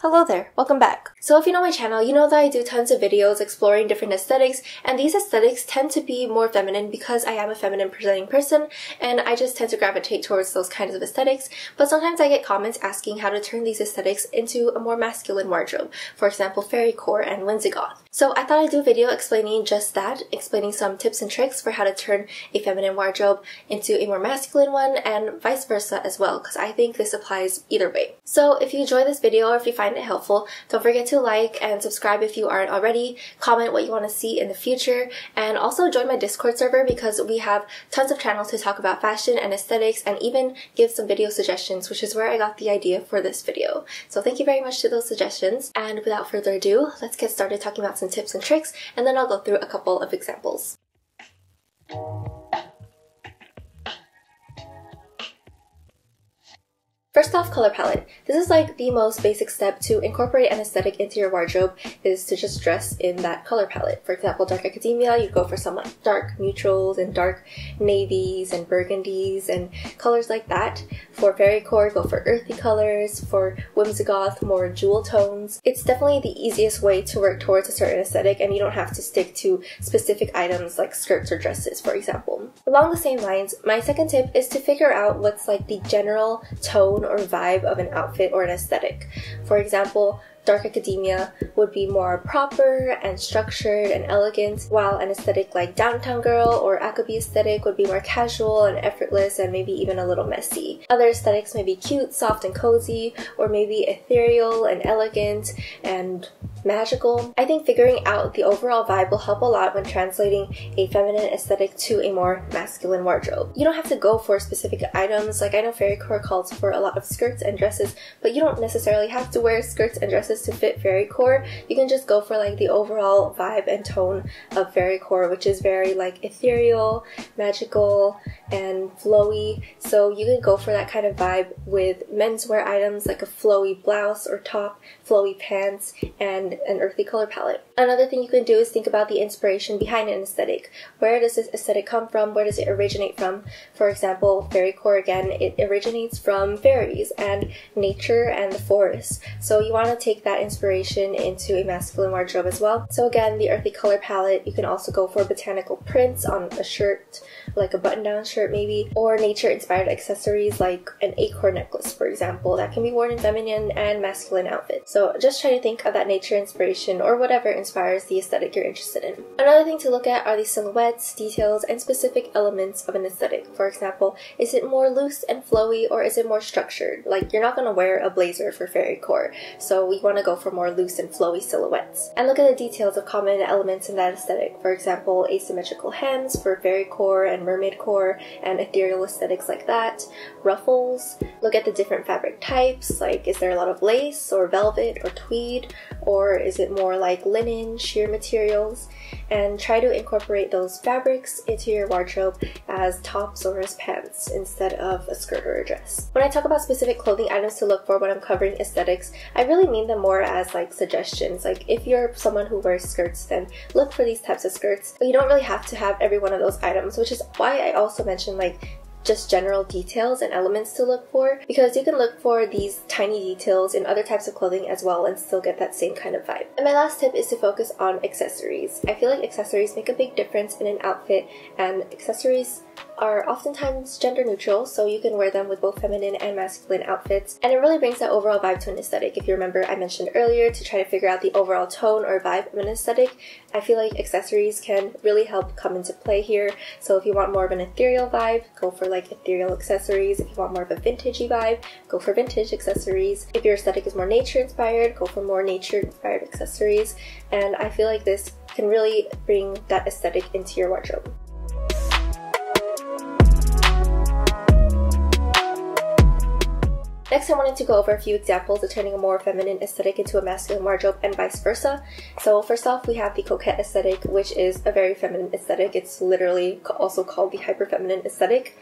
Hello there, welcome back. So if you know my channel, you know that I do tons of videos exploring different aesthetics, and these aesthetics tend to be more feminine because I am a feminine presenting person and I just tend to gravitate towards those kinds of aesthetics, but sometimes I get comments asking how to turn these aesthetics into a more masculine wardrobe, for example fairycore and whimsigoth. So I thought I'd do a video explaining just that, explaining some tips and tricks for how to turn a feminine wardrobe into a more masculine one and vice versa as well, because I think this applies either way. So if you enjoy this video or if you find it helpful, don't forget to like and subscribe if you aren't already, comment what you want to see in the future, and also join my Discord server because we have tons of channels to talk about fashion and aesthetics and even give some video suggestions, which is where I got the idea for this video. So thank you very much to those suggestions, and without further ado, let's get started talking about some tips and tricks, and then I'll go through a couple of examples. First off, color palette. This is like the most basic step to incorporate an aesthetic into your wardrobe, is to just dress in that color palette. For example, dark academia, you go for some like dark neutrals and dark navies and burgundies and colors like that. For fairycore, go for earthy colors. For whimsigoth, more jewel tones. It's definitely the easiest way to work towards a certain aesthetic, and you don't have to stick to specific items like skirts or dresses, for example. Along the same lines, my second tip is to figure out what's like the general tone or vibe of an outfit or an aesthetic. For example, dark academia would be more proper and structured and elegant, while an aesthetic like downtown girl or Akabi aesthetic would be more casual and effortless and maybe even a little messy. Other aesthetics may be cute, soft, and cozy, or maybe ethereal and elegant and magical. I think figuring out the overall vibe will help a lot when translating a feminine aesthetic to a more masculine wardrobe. You don't have to go for specific items. Like, I know fairycore calls for a lot of skirts and dresses, but you don't necessarily have to wear skirts and dresses to fit fairycore. You can just go for like the overall vibe and tone of fairycore, which is very like ethereal, magical, and flowy. So you can go for that kind of vibe with menswear items like a flowy blouse or top, flowy pants, and an earthy color palette. Another thing you can do is think about the inspiration behind an aesthetic. Where does this aesthetic come from? Where does it originate from? For example, fairycore, again, it originates from fairies and nature and the forest. So you want to take that inspiration into a masculine wardrobe as well. So again, the earthy color palette, you can also go for botanical prints on a shirt, like a button-down shirt maybe, or nature-inspired accessories like an acorn necklace, for example, that can be worn in feminine and masculine outfits. So just try to think of that nature inspiration or whatever inspires the aesthetic you're interested in. Another thing to look at are the silhouettes, details, and specific elements of an aesthetic. For example, is it more loose and flowy or is it more structured? Like, you're not going to wear a blazer for fairycore, so we want to go for more loose and flowy silhouettes. And look at the details of common elements in that aesthetic. For example, asymmetrical hems for fairycore and mermaidcore and ethereal aesthetics like that. Ruffles. Look at the different fabric types, like is there a lot of lace or velvet or tweed, or is it more like linen, sheer materials? And try to incorporate those fabrics into your wardrobe as tops or as pants instead of a skirt or a dress. When I talk about specific clothing items to look for when I'm covering aesthetics, I really mean them more as like suggestions. Like, if you're someone who wears skirts, then look for these types of skirts, but you don't really have to have every one of those items, which is why I also mentioned like just general details and elements to look for, because you can look for these tiny details in other types of clothing as well and still get that same kind of vibe. And my last tip is to focus on accessories. I feel like accessories make a big difference in an outfit, and accessories are oftentimes gender neutral, so you can wear them with both feminine and masculine outfits, and it really brings that overall vibe to an aesthetic. If you remember, I mentioned earlier to try to figure out the overall tone or vibe of an aesthetic. I feel like accessories can really help come into play here. So if you want more of an ethereal vibe, go for like ethereal accessories. If you want more of a vintagey vibe, go for vintage accessories. If your aesthetic is more nature inspired, go for more nature inspired accessories. And I feel like this can really bring that aesthetic into your wardrobe. Next, I wanted to go over a few examples of turning a more feminine aesthetic into a masculine wardrobe and vice versa. So first off, we have the coquette aesthetic, which is a very feminine aesthetic. It's literally also called the hyper-feminine aesthetic.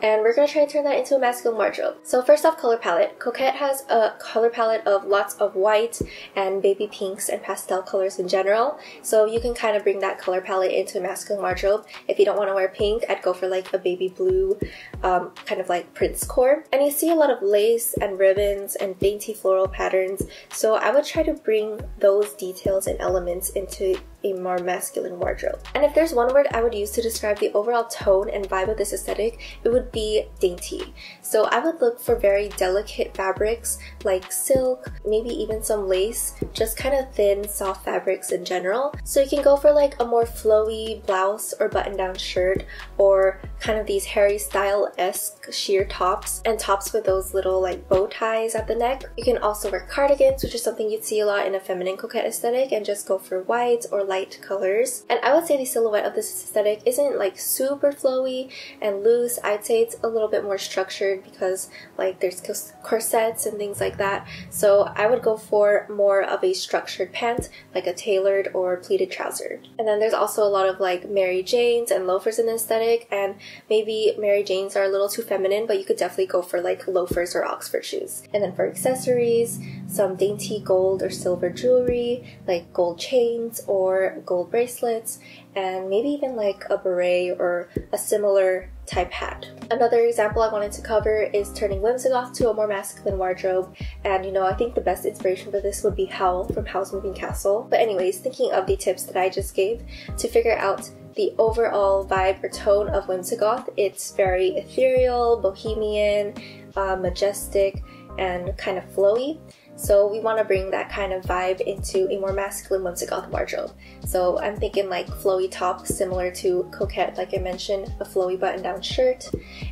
And we're going to try to turn that into a masculine wardrobe. So first off, color palette. Coquette has a color palette of lots of white and baby pinks and pastel colors in general. So you can kind of bring that color palette into a masculine wardrobe. If you don't want to wear pink, I'd go for like a baby blue kind of like prince core. And you see a lot of lace and ribbons and dainty floral patterns, so I would try to bring those details and elements into a more masculine wardrobe. And if there's one word I would use to describe the overall tone and vibe of this aesthetic, it would be dainty. So I would look for very delicate fabrics like silk, maybe even some lace, just kind of thin, soft fabrics in general. So you can go for like a more flowy blouse or button-down shirt, or kind of these Harry Style-esque sheer tops, and tops with those little like bow ties at the neck. You can also wear cardigans, which is something you'd see a lot in a feminine coquette aesthetic, and just go for white or light colors. And I would say the silhouette of this aesthetic isn't like super flowy and loose. I'd say it's a little bit more structured because like there's corsets and things like that. So I would go for more of a structured pant, like a tailored or pleated trouser. And then there's also a lot of like Mary Janes and loafers in the aesthetic, and maybe Mary Janes are a little too feminine, but you could definitely go for like loafers or Oxford shoes. And then for accessories, some dainty gold or silver jewelry, like gold chains or gold bracelets, and maybe even like a beret or a similar type hat. Another example I wanted to cover is turning whimsigoth to a more masculine wardrobe, and you know, I think the best inspiration for this would be Howl from Howl's Moving Castle. But anyways, thinking of the tips that I just gave to figure out the overall vibe or tone of whimsigoth, it's very ethereal, bohemian, majestic, and kind of flowy. So we want to bring that kind of vibe into a more masculine whimsigoth wardrobe. So I'm thinking like flowy top, similar to coquette, like I mentioned, a flowy button-down shirt.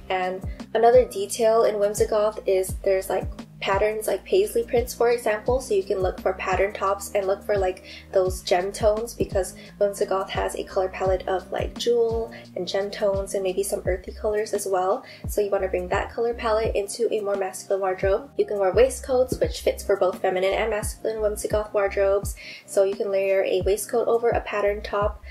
And another detail in whimsigoth is there's like patterns like paisley prints, for example, so you can look for pattern tops and look for like those gem tones, because whimsigoth has a color palette of like jewel and gem tones and maybe some earthy colors as well. So you want to bring that color palette into a more masculine wardrobe. You can wear waistcoats, which fits for both feminine and masculine whimsigoth wardrobes. So you can layer a waistcoat over a pattern top.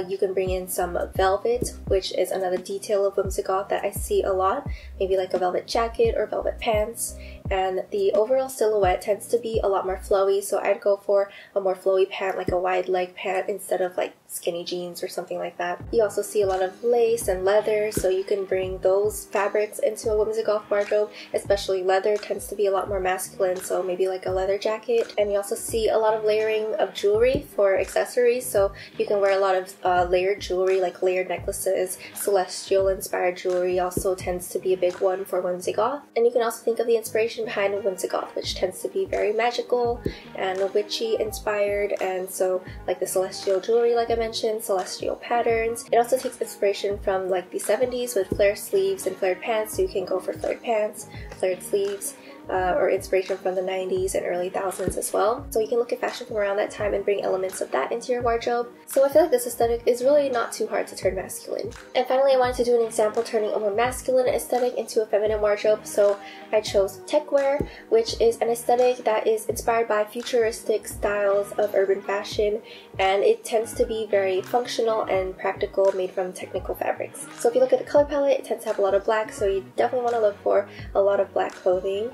You can bring in some velvet, which is another detail of whimsigoth that I see a lot, maybe like a velvet jacket or velvet pants. And the overall silhouette tends to be a lot more flowy, so I'd go for a more flowy pant, like a wide leg pant, instead of like skinny jeans or something like that. You also see a lot of lace and leather, so you can bring those fabrics into a whimsigoth wardrobe. Especially leather tends to be a lot more masculine, so maybe like a leather jacket. And you also see a lot of layering of jewelry for accessories, so you can wear a lot of layered jewelry, like layered necklaces. Celestial inspired jewelry also tends to be a big one for whimsigoth. And you can also think of the inspiration behind whimsigoth, which tends to be very magical and witchy inspired, and so like the celestial jewelry, like I mentioned, celestial patterns. It also takes inspiration from like the 70s with flare sleeves and flared pants, so you can go for flared pants, flared sleeves, or inspiration from the 90s and early 2000s as well. So you can look at fashion from around that time and bring elements of that into your wardrobe. So I feel like this aesthetic is really not too hard to turn masculine. And finally, I wanted to do an example turning a more masculine aesthetic into a feminine wardrobe. So I chose techwear, which is an aesthetic that is inspired by futuristic styles of urban fashion, and it tends to be very functional and practical, made from technical fabrics. So if you look at the color palette, it tends to have a lot of black, so you definitely want to look for a lot of black clothing.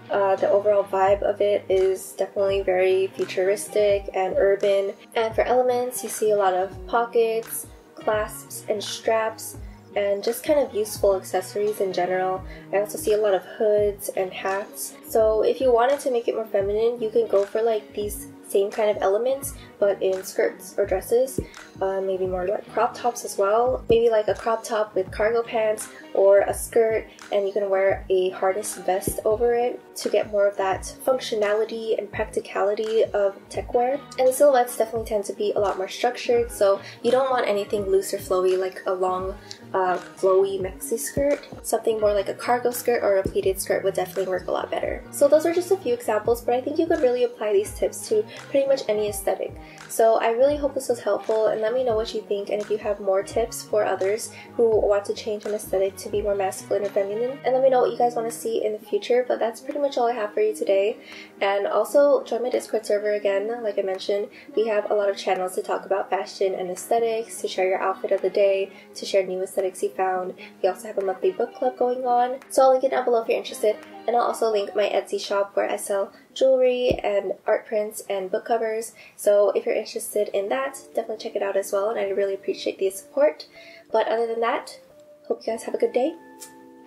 The overall vibe of it is definitely very futuristic and urban. And for elements, you see a lot of pockets, clasps, and straps, and just kind of useful accessories in general. I also see a lot of hoods and hats. So if you wanted to make it more feminine, you can go for like these same kind of elements, but in skirts or dresses, maybe more like crop tops as well. Maybe like a crop top with cargo pants or a skirt, and you can wear a harness vest over it to get more of that functionality and practicality of techwear. And the silhouettes definitely tend to be a lot more structured, so you don't want anything loose or flowy like a long flowy maxi skirt. Something more like a cargo skirt or a pleated skirt would definitely work a lot better. So those are just a few examples, but I think you could really apply these tips to pretty much any aesthetic. So I really hope this was helpful, and let me know what you think, and if you have more tips for others who want to change an aesthetic to be more masculine or feminine, and let me know what you guys want to see in the future. But that's pretty much all I have for you today. And also join my Discord server again. Like I mentioned, we have a lot of channels to talk about fashion and aesthetics, to share your outfit of the day, to share new aesthetics you found. We also have a monthly book club going on, so I'll link it down below if you're interested. And I'll also link my Etsy shop where I sell jewelry and art prints and book covers. So if you're interested in that, definitely check it out as well, and I really appreciate the support. But other than that, hope you guys have a good day.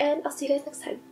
and I'll see you guys next time.